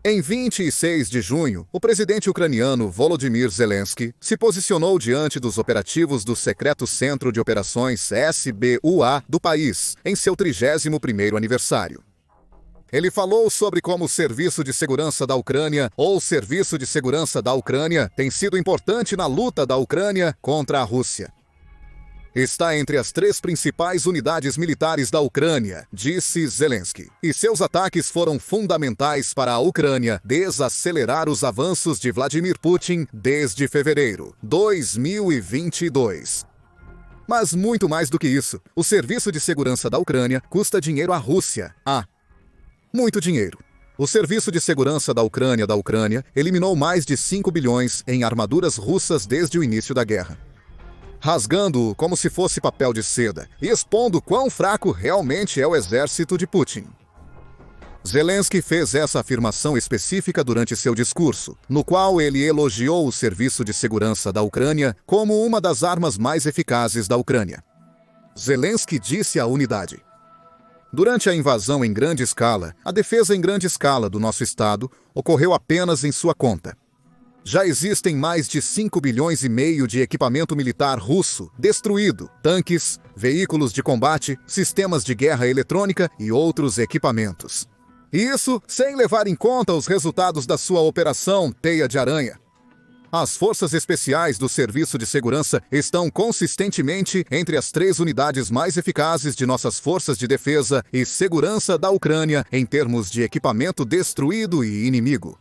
Em 26 de junho, o presidente ucraniano Volodymyr Zelensky se posicionou diante dos operativos do Secreto Centro de Operações SBUA do país, em seu 31º aniversário. Ele falou sobre como o Serviço de Segurança da Ucrânia, ou Serviço de Segurança da Ucrânia, tem sido importante na luta da Ucrânia contra a Rússia. Está entre as 3 principais unidades militares da Ucrânia, disse Zelensky, e seus ataques foram fundamentais para a Ucrânia desacelerar os avanços de Vladimir Putin desde fevereiro de 2022. Mas muito mais do que isso, o Serviço de Segurança da Ucrânia custa dinheiro à Rússia. Muito dinheiro. O Serviço de Segurança da Ucrânia eliminou mais de 5 bilhões em armaduras russas desde o início da guerra, rasgando-o como se fosse papel de seda e expondo quão fraco realmente é o exército de Putin. Zelensky fez essa afirmação específica durante seu discurso, no qual ele elogiou o Serviço de Segurança da Ucrânia como uma das armas mais eficazes da Ucrânia. Zelensky disse à unidade: durante a invasão em grande escala, a defesa em grande escala do nosso estado ocorreu apenas em sua conta. Já existem mais de 5 bilhões e meio de equipamento militar russo destruído, tanques, veículos de combate, sistemas de guerra eletrônica e outros equipamentos. Isso sem levar em conta os resultados da sua Operação Teia de Aranha. As forças especiais do Serviço de Segurança estão consistentemente entre as 3 unidades mais eficazes de nossas forças de defesa e segurança da Ucrânia em termos de equipamento destruído e inimigo.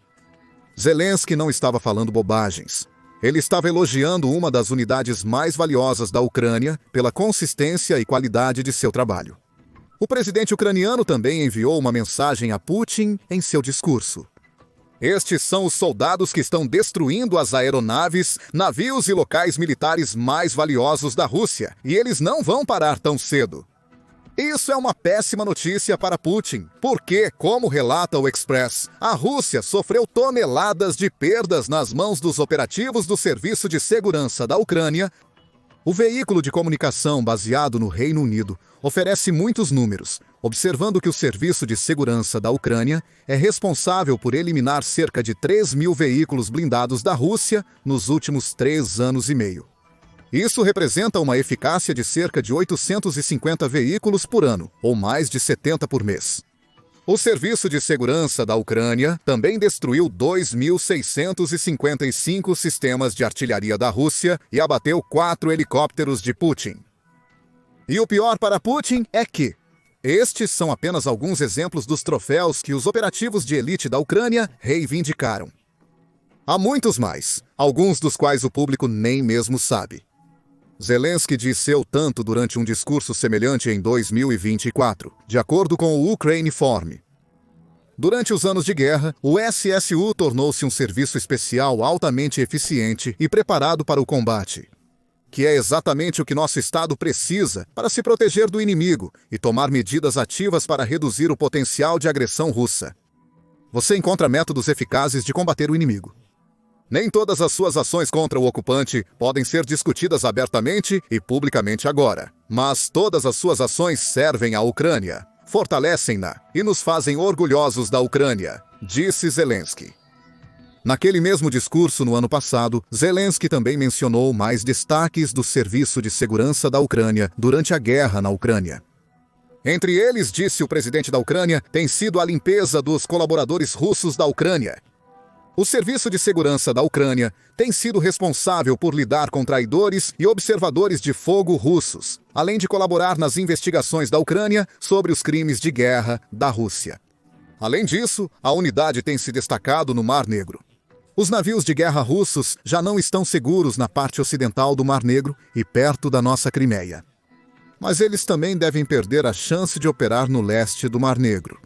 Zelensky não estava falando bobagens. Ele estava elogiando uma das unidades mais valiosas da Ucrânia pela consistência e qualidade de seu trabalho. O presidente ucraniano também enviou uma mensagem a Putin em seu discurso. Estes são os soldados que estão destruindo as aeronaves, navios e locais militares mais valiosos da Rússia, e eles não vão parar tão cedo. Isso é uma péssima notícia para Putin, porque, como relata o Express, a Rússia sofreu toneladas de perdas nas mãos dos operativos do Serviço de Segurança da Ucrânia. O veículo de comunicação baseado no Reino Unido oferece muitos números, observando que o Serviço de Segurança da Ucrânia é responsável por eliminar cerca de 3.000 veículos blindados da Rússia nos últimos 3 anos e meio. Isso representa uma eficácia de cerca de 850 veículos por ano, ou mais de 70 por mês. O Serviço de Segurança da Ucrânia também destruiu 2.655 sistemas de artilharia da Rússia e abateu 4 helicópteros de Putin. E o pior para Putin é que estes são apenas alguns exemplos dos troféus que os operativos de elite da Ucrânia reivindicaram. Há muitos mais, alguns dos quais o público nem mesmo sabe. Zelensky disse tanto durante um discurso semelhante em 2024, de acordo com o Ukraine Forum. Durante os anos de guerra, o SSU tornou-se um serviço especial altamente eficiente e preparado para o combate, que é exatamente o que nosso Estado precisa para se proteger do inimigo e tomar medidas ativas para reduzir o potencial de agressão russa. Você encontra métodos eficazes de combater o inimigo. Nem todas as suas ações contra o ocupante podem ser discutidas abertamente e publicamente agora, mas todas as suas ações servem à Ucrânia, fortalecem-na e nos fazem orgulhosos da Ucrânia, disse Zelensky. Naquele mesmo discurso no ano passado, Zelensky também mencionou mais destaques do Serviço de Segurança da Ucrânia durante a guerra na Ucrânia. Entre eles, disse o presidente da Ucrânia, tem sido a limpeza dos colaboradores russos da Ucrânia. O Serviço de Segurança da Ucrânia tem sido responsável por lidar com traidores e observadores de fogo russos, além de colaborar nas investigações da Ucrânia sobre os crimes de guerra da Rússia. Além disso, a unidade tem se destacado no Mar Negro. Os navios de guerra russos já não estão seguros na parte ocidental do Mar Negro e perto da nossa Crimeia. Mas eles também devem perder a chance de operar no leste do Mar Negro.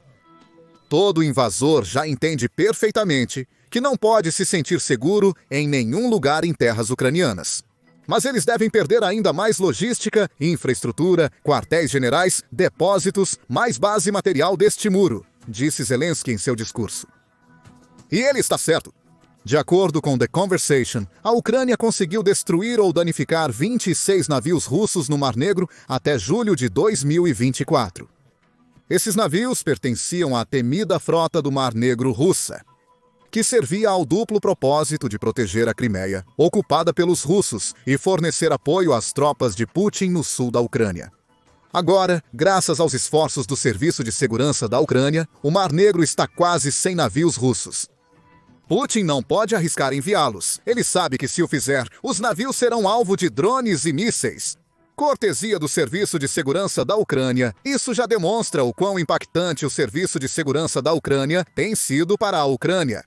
Todo invasor já entende perfeitamente que não pode se sentir seguro em nenhum lugar em terras ucranianas. Mas eles devem perder ainda mais logística, infraestrutura, quartéis generais, depósitos, mais base material deste muro, disse Zelensky em seu discurso. E ele está certo. De acordo com The Conversation, a Ucrânia conseguiu destruir ou danificar 26 navios russos no Mar Negro até julho de 2024. Esses navios pertenciam à temida frota do Mar Negro russa. que servia ao duplo propósito de proteger a Crimeia, ocupada pelos russos, e fornecer apoio às tropas de Putin no sul da Ucrânia. Agora, graças aos esforços do Serviço de Segurança da Ucrânia, o Mar Negro está quase sem navios russos. Putin não pode arriscar enviá-los. Ele sabe que, se o fizer, os navios serão alvo de drones e mísseis. Cortesia do Serviço de Segurança da Ucrânia, isso já demonstra o quão impactante o Serviço de Segurança da Ucrânia tem sido para a Ucrânia.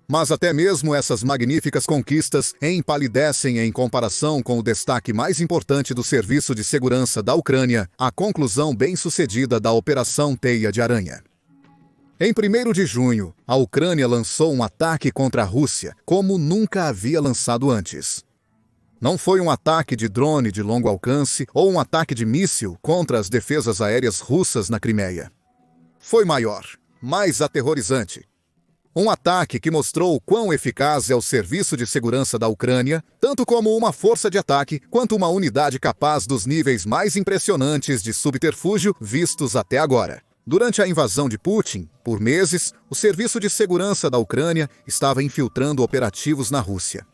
Mas até mesmo essas magníficas conquistas empalidecem em comparação com o destaque mais importante do Serviço de Segurança da Ucrânia, a conclusão bem-sucedida da Operação Teia de Aranha. Em 1º de junho, a Ucrânia lançou um ataque contra a Rússia, como nunca havia lançado antes. Não foi um ataque de drone de longo alcance ou um ataque de míssil contra as defesas aéreas russas na Crimeia. Foi maior, mais aterrorizante. Um ataque que mostrou o quão eficaz é o Serviço de Segurança da Ucrânia, tanto como uma força de ataque, quanto uma unidade capaz dos níveis mais impressionantes de subterfúgio vistos até agora. Durante a invasão de Putin, por meses, o Serviço de Segurança da Ucrânia estava infiltrando operativos na Rússia.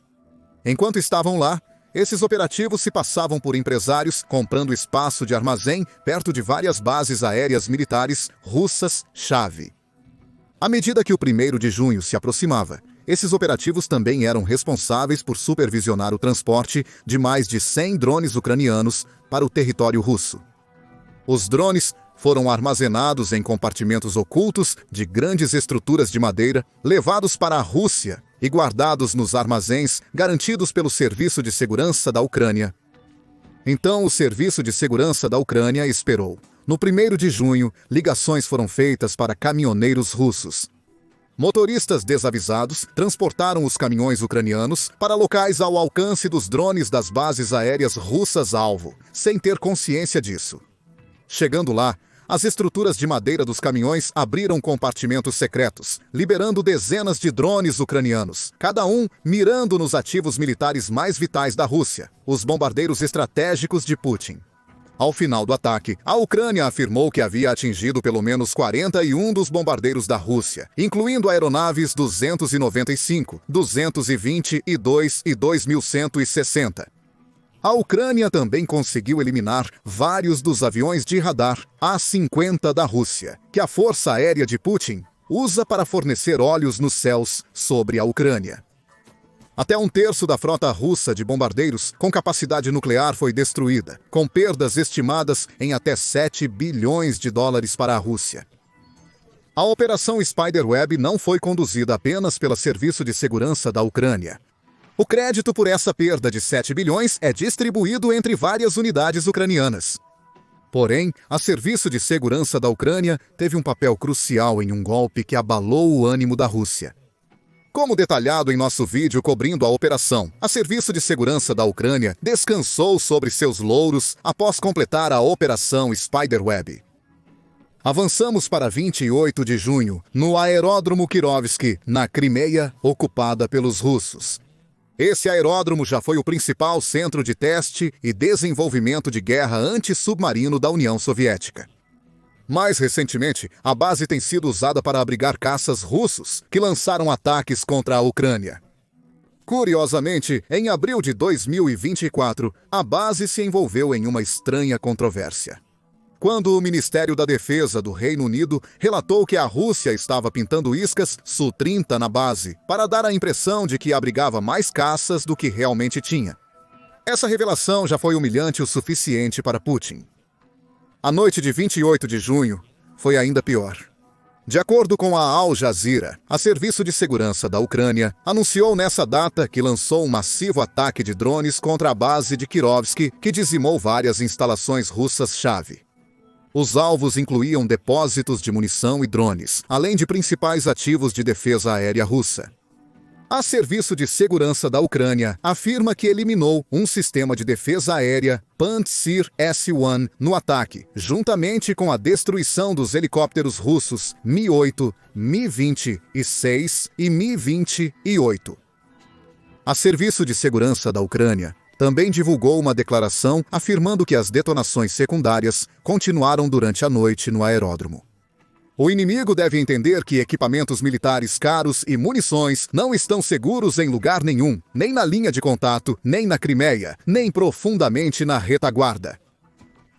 Enquanto estavam lá, esses operativos se passavam por empresários comprando espaço de armazém perto de várias bases aéreas militares russas-chave. À medida que o 1º de junho se aproximava, esses operativos também eram responsáveis por supervisionar o transporte de mais de 100 drones ucranianos para o território russo. Os drones foram armazenados em compartimentos ocultos de grandes estruturas de madeira, levados para a Rússia e guardados nos armazéns garantidos pelo Serviço de Segurança da Ucrânia. Então, o Serviço de Segurança da Ucrânia esperou. No 1º de junho, ligações foram feitas para caminhoneiros russos. Motoristas desavisados transportaram os caminhões ucranianos para locais ao alcance dos drones das bases aéreas russas-alvo, sem ter consciência disso. Chegando lá, as estruturas de madeira dos caminhões abriram compartimentos secretos, liberando dezenas de drones ucranianos, cada um mirando nos ativos militares mais vitais da Rússia, os bombardeiros estratégicos de Putin. Ao final do ataque, a Ucrânia afirmou que havia atingido pelo menos 41 dos bombardeiros da Rússia, incluindo aeronaves 295, 222 e 2160. A Ucrânia também conseguiu eliminar vários dos aviões de radar A-50 da Rússia, que a Força Aérea de Putin usa para fornecer olhos nos céus sobre a Ucrânia. Até 1/3 da frota russa de bombardeiros com capacidade nuclear foi destruída, com perdas estimadas em até 7 bilhões de dólares para a Rússia. A Operação Spiderweb não foi conduzida apenas pelo Serviço de Segurança da Ucrânia. O crédito por essa perda de 7 bilhões é distribuído entre várias unidades ucranianas. Porém, a Serviço de Segurança da Ucrânia teve um papel crucial em um golpe que abalou o ânimo da Rússia. Como detalhado em nosso vídeo cobrindo a operação, a Serviço de Segurança da Ucrânia descansou sobre seus louros após completar a Operação Spiderweb. Avançamos para 28 de junho, no aeródromo Kirovsky, na Crimeia, ocupada pelos russos. Esse aeródromo já foi o principal centro de teste e desenvolvimento de guerra antissubmarino da União Soviética. Mais recentemente, a base tem sido usada para abrigar caças russos que lançaram ataques contra a Ucrânia. Curiosamente, em abril de 2024, a base se envolveu em uma estranha controvérsia. Quando o Ministério da Defesa do Reino Unido relatou que a Rússia estava pintando iscas Su-30 na base, para dar a impressão de que abrigava mais caças do que realmente tinha. Essa revelação já foi humilhante o suficiente para Putin. A noite de 28 de junho foi ainda pior. De acordo com a Al Jazeera, a Serviço de Segurança da Ucrânia anunciou nessa data que lançou um massivo ataque de drones contra a base de Kirovsky, que dizimou várias instalações russas-chave. Os alvos incluíam depósitos de munição e drones, além de principais ativos de defesa aérea russa. A Serviço de Segurança da Ucrânia afirma que eliminou um sistema de defesa aérea Pantsir S-1 no ataque, juntamente com a destruição dos helicópteros russos Mi-8, Mi-26 e Mi-28. A Serviço de Segurança da Ucrânia também divulgou uma declaração afirmando que as detonações secundárias continuaram durante a noite no aeródromo. O inimigo deve entender que equipamentos militares caros e munições não estão seguros em lugar nenhum, nem na linha de contato, nem na Crimeia, nem profundamente na retaguarda.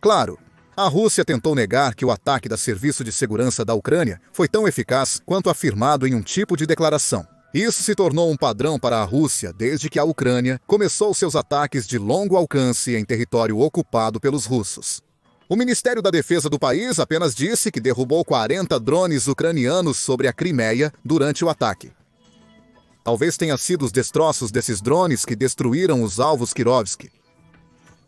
Claro, a Rússia tentou negar que o ataque da Serviço de Segurança da Ucrânia foi tão eficaz quanto afirmado em um tipo de declaração. Isso se tornou um padrão para a Rússia desde que a Ucrânia começou seus ataques de longo alcance em território ocupado pelos russos. O Ministério da Defesa do país apenas disse que derrubou 40 drones ucranianos sobre a Crimeia durante o ataque. Talvez tenha sido os destroços desses drones que destruíram os alvos Kirovsk.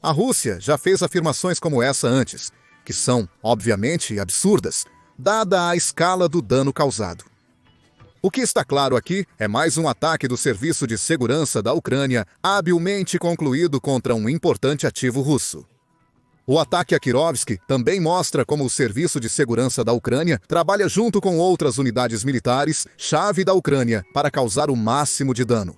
A Rússia já fez afirmações como essa antes, que são, obviamente, absurdas, dada a escala do dano causado. O que está claro aqui é mais um ataque do Serviço de Segurança da Ucrânia habilmente concluído contra um importante ativo russo. O ataque a Kirovsk também mostra como o Serviço de Segurança da Ucrânia trabalha junto com outras unidades militares chave da Ucrânia para causar o máximo de dano.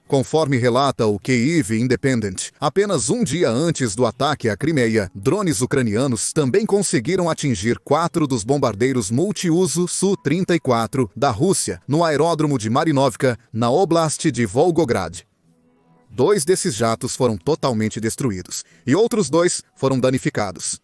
Conforme relata o Kyiv Independent, apenas um dia antes do ataque à Crimeia, drones ucranianos também conseguiram atingir 4 dos bombardeiros multiuso Su-34 da Rússia no aeródromo de Marinovka, na Oblast de Volgograd. 2 desses jatos foram totalmente destruídos, e outros 2 foram danificados.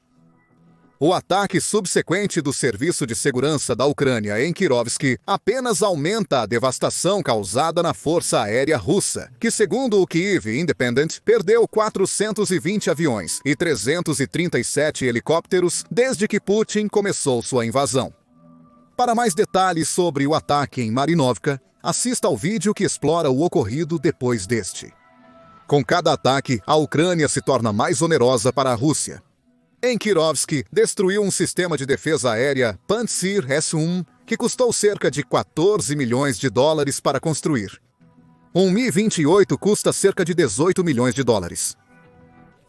O ataque subsequente do Serviço de Segurança da Ucrânia em Kirovsk apenas aumenta a devastação causada na Força Aérea Russa, que, segundo o Kyiv Independent, perdeu 420 aviões e 337 helicópteros desde que Putin começou sua invasão. Para mais detalhes sobre o ataque em Marinovka, assista ao vídeo que explora o ocorrido depois deste. Com cada ataque, a Ucrânia se torna mais onerosa para a Rússia. Em Kirovsk, destruiu um sistema de defesa aérea Pantsir S-1 que custou cerca de 14 milhões de dólares para construir. Um Mi-28 custa cerca de 18 milhões de dólares.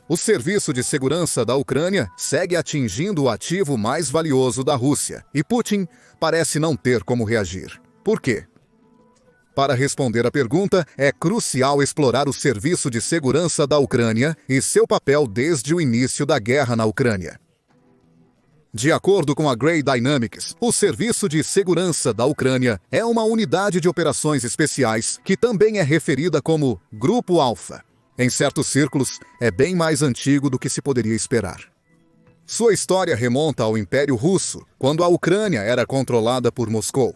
O Serviço de Segurança da Ucrânia segue atingindo o ativo mais valioso da Rússia, e Putin parece não ter como reagir. Por quê? Para responder à pergunta, é crucial explorar o Serviço de Segurança da Ucrânia e seu papel desde o início da guerra na Ucrânia. De acordo com a Gray Dynamics, o Serviço de Segurança da Ucrânia é uma unidade de operações especiais que também é referida como Grupo Alfa. Em certos círculos, é bem mais antigo do que se poderia esperar. Sua história remonta ao Império Russo, quando a Ucrânia era controlada por Moscou.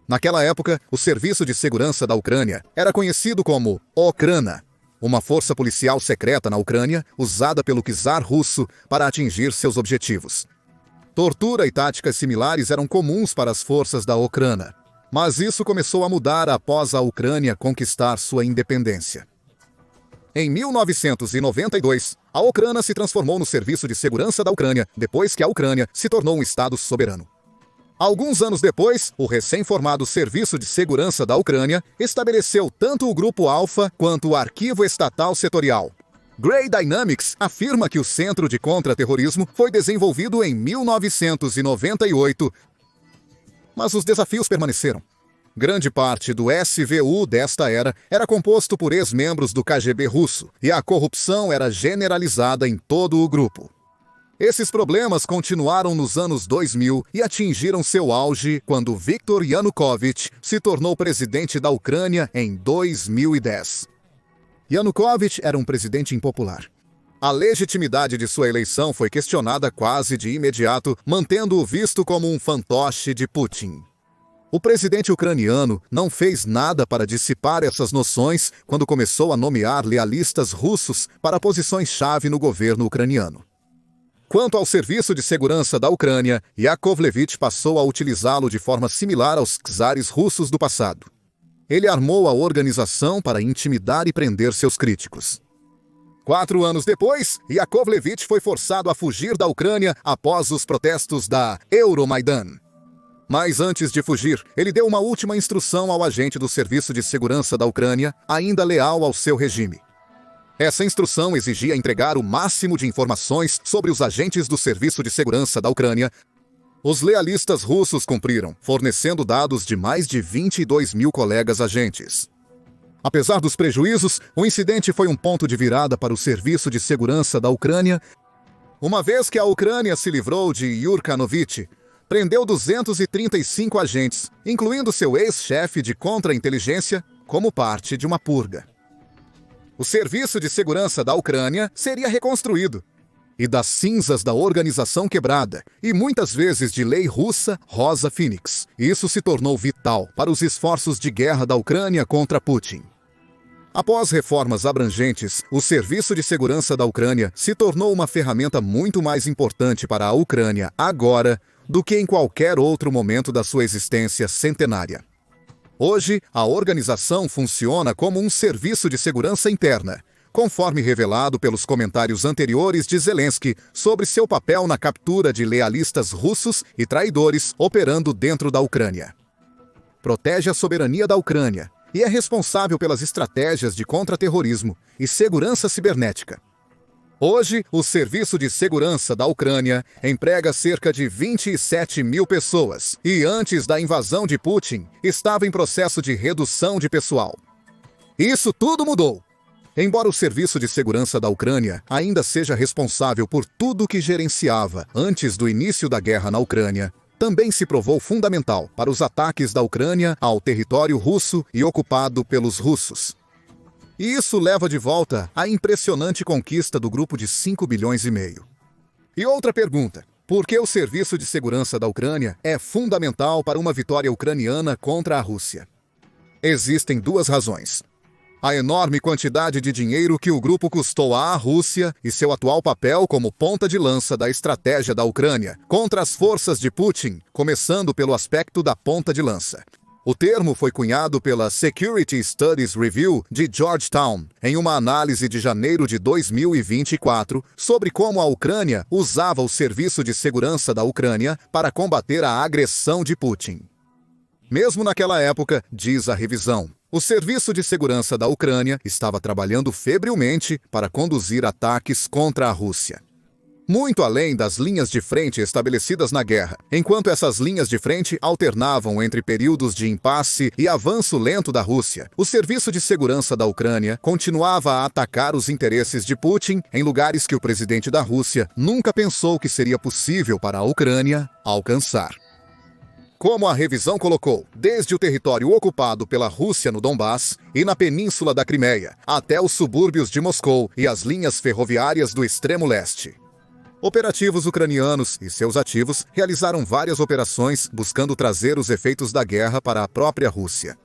Naquela época, o Serviço de Segurança da Ucrânia era conhecido como Okrana, uma força policial secreta na Ucrânia usada pelo czar russo para atingir seus objetivos. Tortura e táticas similares eram comuns para as forças da Okrana, mas isso começou a mudar após a Ucrânia conquistar sua independência. Em 1992, a Okrana se transformou no Serviço de Segurança da Ucrânia depois que a Ucrânia se tornou um estado soberano. Alguns anos depois, o recém-formado Serviço de Segurança da Ucrânia estabeleceu tanto o Grupo Alfa quanto o Arquivo Estatal Setorial. Gray Dynamics afirma que o Centro de Contra-Terrorismo foi desenvolvido em 1998, mas os desafios permaneceram. Grande parte do SVU desta era composto por ex-membros do KGB russo, e a corrupção era generalizada em todo o grupo. Esses problemas continuaram nos anos 2000 e atingiram seu auge quando Viktor Yanukovych se tornou presidente da Ucrânia em 2010. Yanukovych era um presidente impopular. A legitimidade de sua eleição foi questionada quase de imediato, mantendo-o visto como um fantoche de Putin. O presidente ucraniano não fez nada para dissipar essas noções quando começou a nomear lealistas russos para posições-chave no governo ucraniano. Quanto ao Serviço de Segurança da Ucrânia, Yakovlevich passou a utilizá-lo de forma similar aos czares russos do passado. Ele armou a organização para intimidar e prender seus críticos. 4 anos depois, Yakovlevich foi forçado a fugir da Ucrânia após os protestos da Euromaidan. Mas antes de fugir, ele deu uma última instrução ao agente do Serviço de Segurança da Ucrânia, ainda leal ao seu regime. Essa instrução exigia entregar o máximo de informações sobre os agentes do Serviço de Segurança da Ucrânia. Os lealistas russos cumpriram, fornecendo dados de mais de 22 mil colegas agentes. Apesar dos prejuízos, o incidente foi um ponto de virada para o Serviço de Segurança da Ucrânia, uma vez que a Ucrânia se livrou de Yurkanovich, prendeu 235 agentes, incluindo seu ex-chefe de contra-inteligência, como parte de uma purga. O Serviço de Segurança da Ucrânia seria reconstruído. E das cinzas da organização quebrada, e muitas vezes de lei russa, Rosa Phoenix, isso se tornou vital para os esforços de guerra da Ucrânia contra Putin. Após reformas abrangentes, o Serviço de Segurança da Ucrânia se tornou uma ferramenta muito mais importante para a Ucrânia agora do que em qualquer outro momento da sua existência centenária. Hoje, a organização funciona como um serviço de segurança interna, conforme revelado pelos comentários anteriores de Zelensky sobre seu papel na captura de lealistas russos e traidores operando dentro da Ucrânia. Protege a soberania da Ucrânia e é responsável pelas estratégias de contra-terrorismo e segurança cibernética. Hoje, o Serviço de Segurança da Ucrânia emprega cerca de 27 mil pessoas e, antes da invasão de Putin, estava em processo de redução de pessoal. Isso tudo mudou. Embora o Serviço de Segurança da Ucrânia ainda seja responsável por tudo que gerenciava antes do início da guerra na Ucrânia, também se provou fundamental para os ataques da Ucrânia ao território russo e ocupado pelos russos. E isso leva de volta a impressionante conquista do grupo de 5 bilhões e meio. E outra pergunta: por que o Serviço de Segurança da Ucrânia é fundamental para uma vitória ucraniana contra a Rússia? Existem duas razões. A enorme quantidade de dinheiro que o grupo custou à Rússia e seu atual papel como ponta de lança da estratégia da Ucrânia contra as forças de Putin, começando pelo aspecto da ponta de lança. O termo foi cunhado pela Security Studies Review de Georgetown, em uma análise de janeiro de 2024 sobre como a Ucrânia usava o Serviço de Segurança da Ucrânia para combater a agressão de Putin. Mesmo naquela época, diz a revisão, o Serviço de Segurança da Ucrânia estava trabalhando febrilmente para conduzir ataques contra a Rússia. Muito além das linhas de frente estabelecidas na guerra, enquanto essas linhas de frente alternavam entre períodos de impasse e avanço lento da Rússia, o Serviço de Segurança da Ucrânia continuava a atacar os interesses de Putin em lugares que o presidente da Rússia nunca pensou que seria possível para a Ucrânia alcançar. Como a revisão colocou, desde o território ocupado pela Rússia no Donbass e na península da Crimeia, até os subúrbios de Moscou e as linhas ferroviárias do extremo leste. Operativos ucranianos e seus ativos realizaram várias operações buscando trazer os efeitos da guerra para a própria Rússia.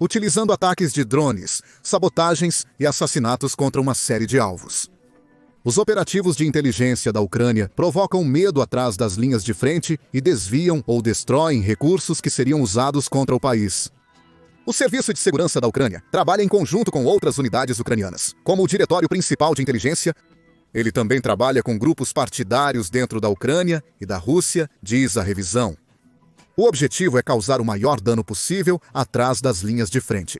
Utilizando ataques de drones, sabotagens e assassinatos contra uma série de alvos. Os operativos de inteligência da Ucrânia provocam medo atrás das linhas de frente e desviam ou destroem recursos que seriam usados contra o país. O Serviço de Segurança da Ucrânia trabalha em conjunto com outras unidades ucranianas, como o Diretório Principal de Inteligência. Ele também trabalha com grupos partidários dentro da Ucrânia e da Rússia, diz a revisão. O objetivo é causar o maior dano possível atrás das linhas de frente.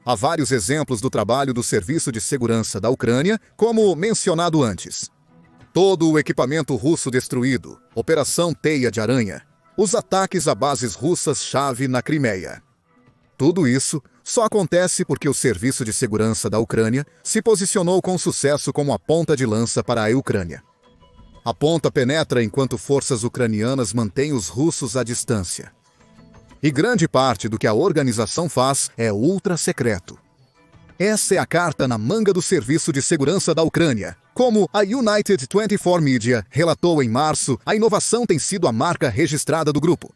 Há vários exemplos do trabalho do Serviço de Segurança da Ucrânia, como mencionado antes. Todo o equipamento russo destruído, Operação Teia de Aranha, os ataques a bases russas-chave na Crimeia. Tudo isso só acontece porque o Serviço de Segurança da Ucrânia se posicionou com sucesso como a ponta de lança para a Ucrânia. A ponta penetra enquanto forças ucranianas mantêm os russos à distância. E grande parte do que a organização faz é ultra-secreto. Essa é a carta na manga do Serviço de Segurança da Ucrânia. Como a United 24 Media relatou em março, a inovação tem sido a marca registrada do grupo.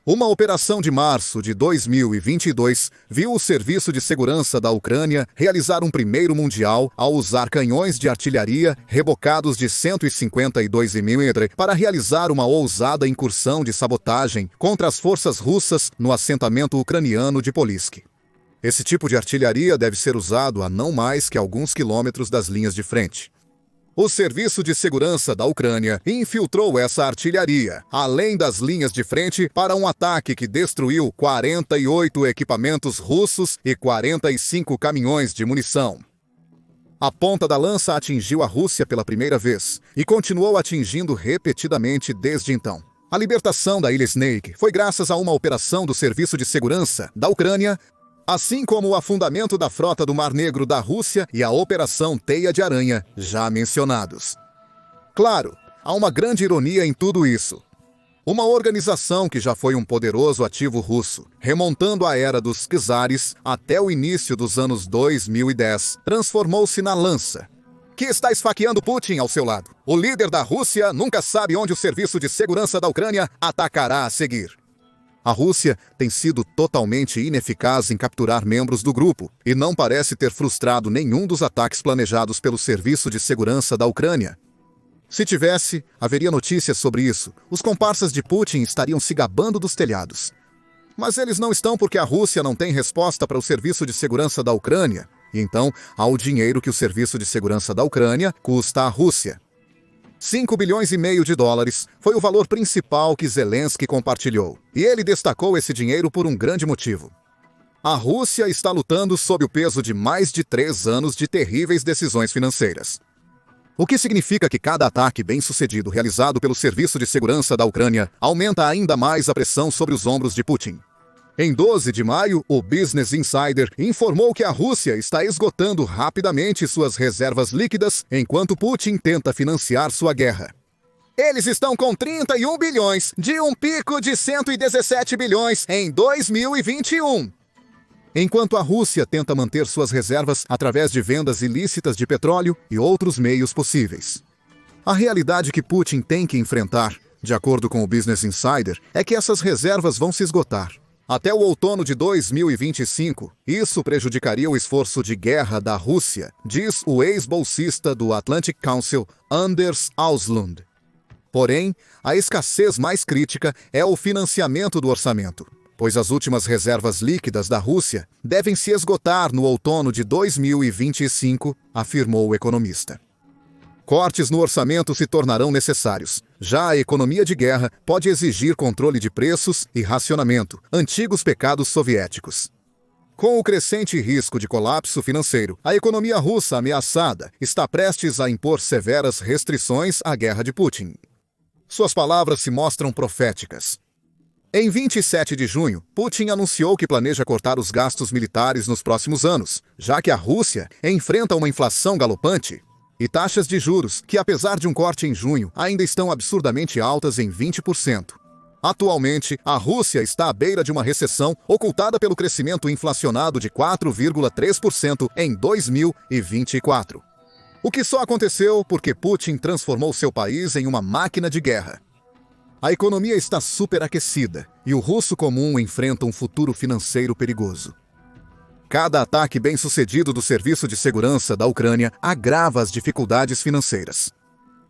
Uma operação de março de 2022 viu o Serviço de Segurança da Ucrânia realizar um primeiro mundial ao usar canhões de artilharia rebocados de 152 mm para realizar uma ousada incursão de sabotagem contra as forças russas no assentamento ucraniano de Polísk. Esse tipo de artilharia deve ser usado a não mais que alguns quilômetros das linhas de frente. O Serviço de Segurança da Ucrânia infiltrou essa artilharia, além das linhas de frente, para um ataque que destruiu 48 equipamentos russos e 45 caminhões de munição. A ponta da lança atingiu a Rússia pela primeira vez e continuou atingindo repetidamente desde então. A libertação da ilha Snake foi graças a uma operação do Serviço de Segurança da Ucrânia, assim como o afundamento da frota do Mar Negro da Rússia e a Operação Teia de Aranha, já mencionados. Claro, há uma grande ironia em tudo isso. Uma organização que já foi um poderoso ativo russo, remontando a era dos czares até o início dos anos 2010, transformou-se na lança, que está esfaqueando Putin ao seu lado. O líder da Rússia nunca sabe onde o serviço de segurança da Ucrânia atacará a seguir. A Rússia tem sido totalmente ineficaz em capturar membros do grupo e não parece ter frustrado nenhum dos ataques planejados pelo Serviço de Segurança da Ucrânia. Se tivesse, haveria notícias sobre isso. Os comparsas de Putin estariam se gabando dos telhados. Mas eles não estão porque a Rússia não tem resposta para o Serviço de Segurança da Ucrânia. E então, há o dinheiro que o Serviço de Segurança da Ucrânia custa à Rússia. 5,5 bilhões foi o valor principal que Zelensky compartilhou. E ele destacou esse dinheiro por um grande motivo. A Rússia está lutando sob o peso de mais de 3 anos de terríveis decisões financeiras. O que significa que cada ataque bem-sucedido realizado pelo Serviço de Segurança da Ucrânia aumenta ainda mais a pressão sobre os ombros de Putin. Em 12 de maio, o Business Insider informou que a Rússia está esgotando rapidamente suas reservas líquidas enquanto Putin tenta financiar sua guerra. Eles estão com 31 bilhões de um pico de 117 bilhões em 2021. Enquanto a Rússia tenta manter suas reservas através de vendas ilícitas de petróleo e outros meios possíveis. A realidade que Putin tem que enfrentar, de acordo com o Business Insider, é que essas reservas vão se esgotar. Até o outono de 2025, isso prejudicaria o esforço de guerra da Rússia, diz o ex-bolsista do Atlantic Council, Anders Auslund. Porém, a escassez mais crítica é o financiamento do orçamento, pois as últimas reservas líquidas da Rússia devem se esgotar no outono de 2025, afirmou o economista. Cortes no orçamento se tornarão necessários. Já a economia de guerra pode exigir controle de preços e racionamento, antigos pecados soviéticos. Com o crescente risco de colapso financeiro, a economia russa ameaçada está prestes a impor severas restrições à guerra de Putin. Suas palavras se mostram proféticas. Em 27 de junho, Putin anunciou que planeja cortar os gastos militares nos próximos anos, já que a Rússia enfrenta uma inflação galopante e taxas de juros que, apesar de um corte em junho, ainda estão absurdamente altas em 20%. Atualmente, a Rússia está à beira de uma recessão ocultada pelo crescimento inflacionado de 4,3% em 2024. O que só aconteceu porque Putin transformou seu país em uma máquina de guerra. A economia está superaquecida e o russo comum enfrenta um futuro financeiro perigoso. Cada ataque bem-sucedido do Serviço de Segurança da Ucrânia agrava as dificuldades financeiras.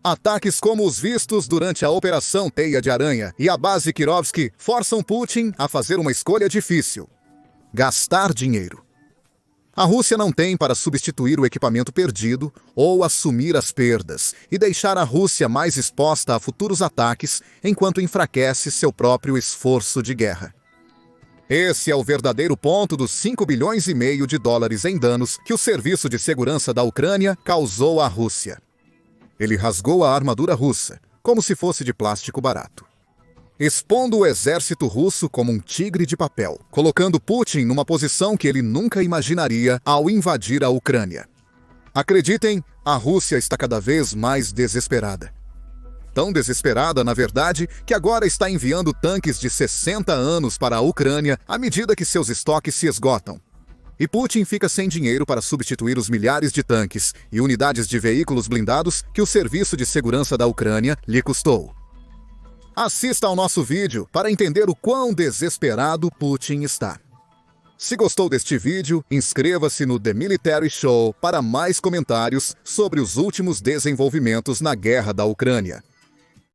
Ataques como os vistos durante a Operação Teia de Aranha e a base Kirovsky forçam Putin a fazer uma escolha difícil: gastar dinheiro. A Rússia não tem para substituir o equipamento perdido ou assumir as perdas e deixar a Rússia mais exposta a futuros ataques enquanto enfraquece seu próprio esforço de guerra. Esse é o verdadeiro ponto dos 5,5 bilhões em danos que o Serviço de Segurança da Ucrânia causou à Rússia. Ele rasgou a armadura russa, como se fosse de plástico barato, expondo o exército russo como um tigre de papel, colocando Putin numa posição que ele nunca imaginaria ao invadir a Ucrânia. Acreditem, a Rússia está cada vez mais desesperada. Tão desesperada, na verdade, que agora está enviando tanques de 60 anos para a Ucrânia à medida que seus estoques se esgotam. E Putin fica sem dinheiro para substituir os milhares de tanques e unidades de veículos blindados que o Serviço de Segurança da Ucrânia lhe custou. Assista ao nosso vídeo para entender o quão desesperado Putin está. Se gostou deste vídeo, inscreva-se no The Military Show para mais comentários sobre os últimos desenvolvimentos na guerra da Ucrânia.